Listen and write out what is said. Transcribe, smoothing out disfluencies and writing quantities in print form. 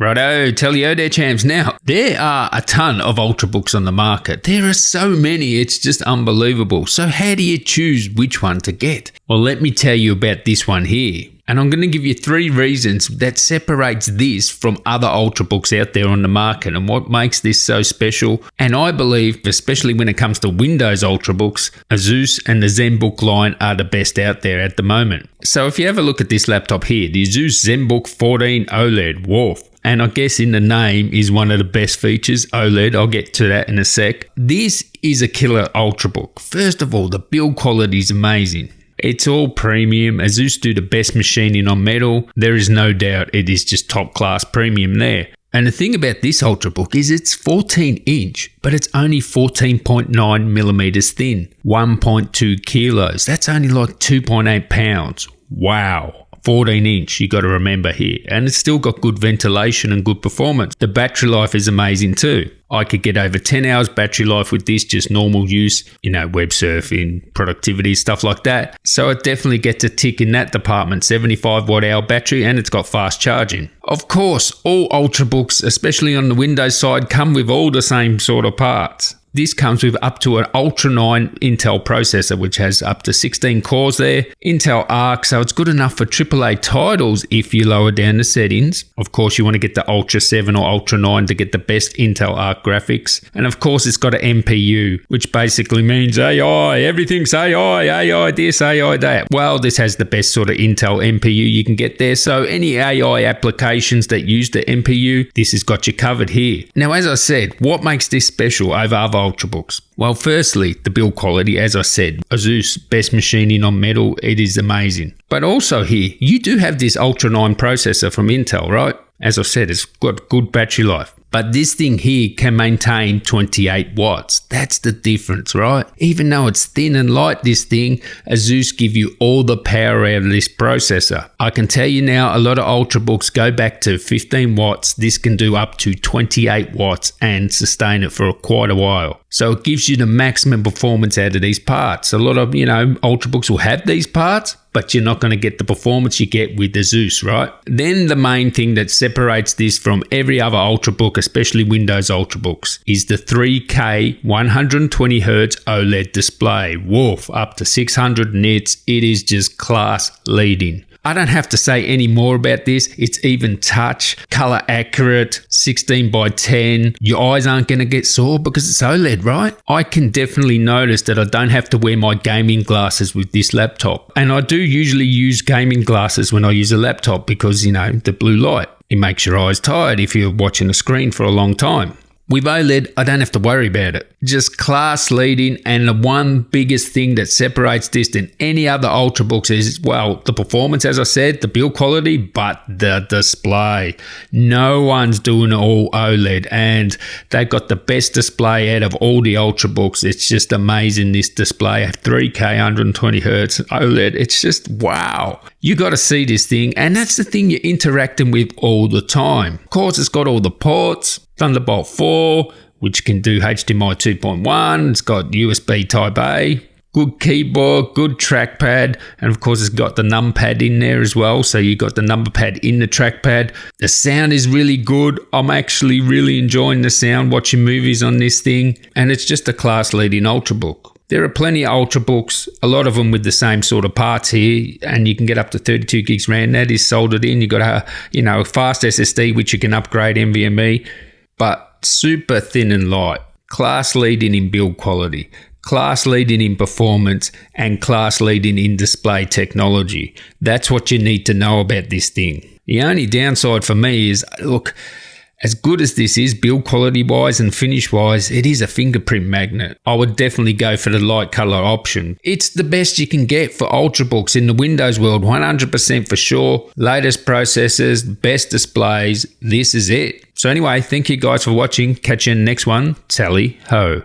Righto, tellyo there, champs. Now, there are a ton of UltraBooks on the market. There are so many, it's just unbelievable. So how do you choose which one to get? Well, let me tell you about this one here. And I'm going to give you 3 reasons that separates this from other UltraBooks out there on the market and what makes this so special. And I believe, especially when it comes to Windows UltraBooks, ASUS and the Zenbook line are the best out there at the moment. So if you have a look at this laptop here, the ASUS Zenbook 14 OLED, woof. And I guess in the name is one of the best features, OLED. I'll get to that in a sec. This is a killer UltraBook. First of all, the build quality is amazing. It's all premium. ASUS do the best machining on metal. There is no doubt it is just top class premium there. And the thing about this UltraBook is it's 14 inch, but it's only 14.9 millimeters thin, 1.2 kilos. That's only like 2.8 pounds. Wow. 14 inch, you got to remember here. And it's still got good ventilation and good performance. The battery life is amazing too. I could get over 10 hours battery life with this, just normal use, web surfing, productivity, stuff like that. So it definitely gets a tick in that department, 75 watt hour battery, and it's got fast charging. Of course, all UltraBooks, especially on the Windows side, come with all the same sort of parts. This comes with up to an Ultra 9 Intel processor, which has up to 16 cores there. Intel Arc, so it's good enough for AAA titles if you lower down the settings. Of course, you want to get the Ultra 7 or Ultra 9 to get the best Intel Arc graphics. And of course, it's got an MPU, which basically means AI. Everything's AI this, AI that. Well, this has the best sort of Intel MPU you can get there. So any AI applications that use the MPU, this has got you covered here. Now, as I said, what makes this special over other UltraBooks? Well, firstly, the build quality. As I said, ASUS, best machining on metal. It is amazing. But also here, you do have this Ultra 9 processor from Intel, right? As I said, it's got good battery life. But this thing here can maintain 28 watts. That's the difference, right? Even though it's thin and light, this thing, ASUS give you all the power out of this processor. I can tell you now, a lot of UltraBooks go back to 15 watts. This can do up to 28 watts and sustain it for quite a while. So it gives you the maximum performance out of these parts. A lot of, UltraBooks will have these parts, but you're not going to get the performance you get with ASUS, right? Then the main thing that separates this from every other UltraBook, especially Windows UltraBooks, is the 3K 120Hz OLED display. Woof, up to 600 nits. It is just class leading. I don't have to say any more about this. It's even touch, color accurate, 16 by 10. Your eyes aren't going to get sore because it's OLED, right? I can definitely notice that I don't have to wear my gaming glasses with this laptop. And I do usually use gaming glasses when I use a laptop because, the blue light. It makes your eyes tired if you're watching a screen for a long time. With OLED, I don't have to worry about it. Just class leading, and the one biggest thing that separates this than any other UltraBooks is, well, the performance, as I said, the build quality, but the display. No one's doing all OLED, and they've got the best display out of all the UltraBooks. It's just amazing, this display at 3K 120Hz OLED. It's just wow. You got to see this thing, and that's the thing you're interacting with all the time. Of course, it's got all the ports. Thunderbolt 4, which can do HDMI 2.1. It's got USB Type A, good keyboard, good trackpad, and of course it's got the numpad in there as well. So you got the number pad in the trackpad. The sound is really good. I'm actually really enjoying the sound watching movies on this thing, and it's just a class leading UltraBook. There are plenty of UltraBooks, a lot of them with the same sort of parts here, and you can get up to 32 gigs RAM. That is soldered in. You got a fast SSD, which you can upgrade NVMe, but super thin and light, class leading in build quality, class leading in performance, and class leading in display technology. That's what you need to know about this thing. The only downside for me is, look, as good as this is build quality wise and finish wise, it is a fingerprint magnet. I would definitely go for the light color option. It's the best you can get for UltraBooks in the Windows world, 100% for sure. Latest processors, best displays, this is it. So anyway, thank you guys for watching. Catch you in the next one. Tally ho.